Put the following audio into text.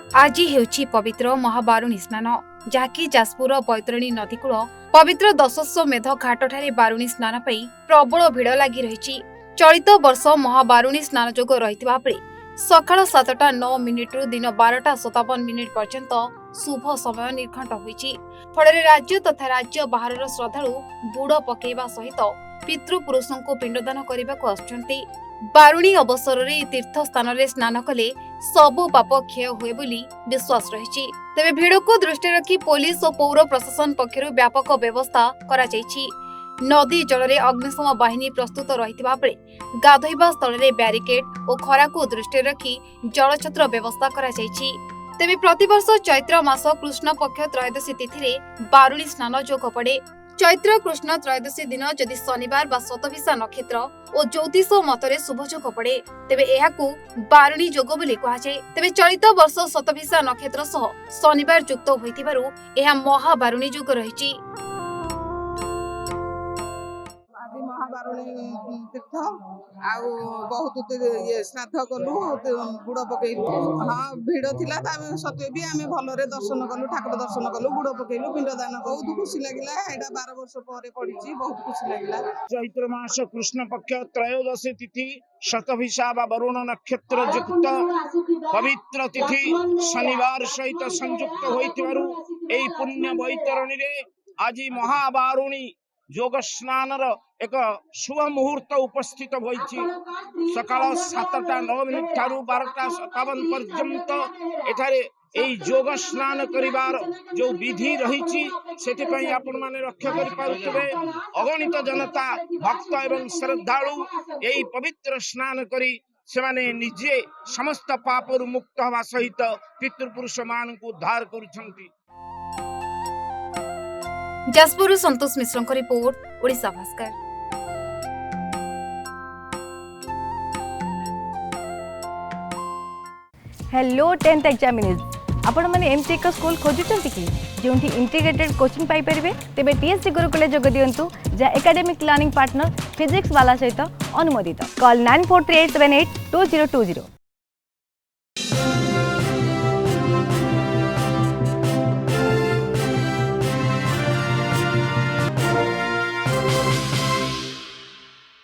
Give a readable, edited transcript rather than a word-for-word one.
आज हेउछि पवित्र महाबारुणी स्नान जहाँकि जाजपुर बैतरणी नदीकूल पवित्र दशश्वमेध घाटठारे बारुणी स्नान पई प्रबल भिड़ लागि रहिछि। चलित वर्ष महाबारुणी स्नान जोग रहितबा बेले सकाळ 7:09 रु दिन 12:57 पर्यंत शुभ समय निर्घंट होइछि। फଳରେ राज्य तथा राज्य बाहरर श्रद्धालु बुड़ पकेଇବା सहित पितृपुरुषों को पिंडदान करने आसुछन्ति। बारुणी अवसर में तीर्थ स्थान में स्नान कले सबु पाप क्षय हुए बोली विश्वास रही। तेबे भिड़ को दृष्टि रखी पुलिस और पौर प्रशासन पक्षरु व्यापक व्यवस्था करा जायछि। नदी जल में अग्निशम बाहिनी प्रस्तुत रहितबा बेले गाधोइबा स्थल में ब्यारिकेड और खरा को दृष्टि रखी जलछत्र व्यवस्था करा जायछि। तेबे प्रतिवर्ष चैत्र मास कृष्ण पक्ष त्रयोदशी तिथि रे बारुणी स्नान जोग पड़े। चैत्र कृष्ण त्रयोदशी दिन जदि शनिवार बा शतभिषा नक्षत्र और ज्योतिष मतरे शुभ जोग पड़े तेबे एहाकू बारुणी जोग बोली कहाଯାଏ। तेबे चलित वर्ष शतभिषा नक्षत्र सह शनिवार युक्त होइथिबारु एहा महाबारुणी जोग रहिछि। महाबारुणी तीर्थ आउ बहुत ये श्राद्ध कलु बुड़ पकेलु। हाँ भिड़ थिला सत्वे भी आम भलरे दर्शन कलु, ठाकुर दर्शन कलु, बुड़ पकेलु, पिंडदान बहुत खुशी लगिला। एटा 12 वर्ष पर पड़ी बहुत खुशी लगिला। चैत्र मास कृष्ण पक्ष त्रयोदशी तिथि शतभिषा बा वरुण नक्षत्र युक्त पवित्र तिथि शनिवार सहित संयुक्त होइथिबारु एई पुण्य बैतरणी रे आज महाबारुणी योग स्नान एक शुभ मुहूर्त उपस्थित होइछि। सकाळ 7:09 ठारू 12:57 पर्यंत एठारे एई योग स्नान करिवार जो विधि रहिछि सेति पई आपण माने रक्षा करि पारुतबे। अगणित जनता भक्त एवं श्रद्धालु एई पवित्र स्नान करी सेमाने निजे समस्त पापरु मुक्त हवा सहित पितृपुरुष मान को उद्धार करुछंती। Jajpur Santosh Mishra report, Odisha Bhaskar. Hello 10th examinees आपण माने एमटी एक स्कूल खोजुचंती कि जोंठी इंटीग्रेटेड कोचिंग पाई परिबे तेबे टीएससी गुरुकुले जोग दियंतु जा एकेडमिक लर्निंग पार्टनर फिजिक्स वाला सहित अनुमोदित। कॉल 9438782020।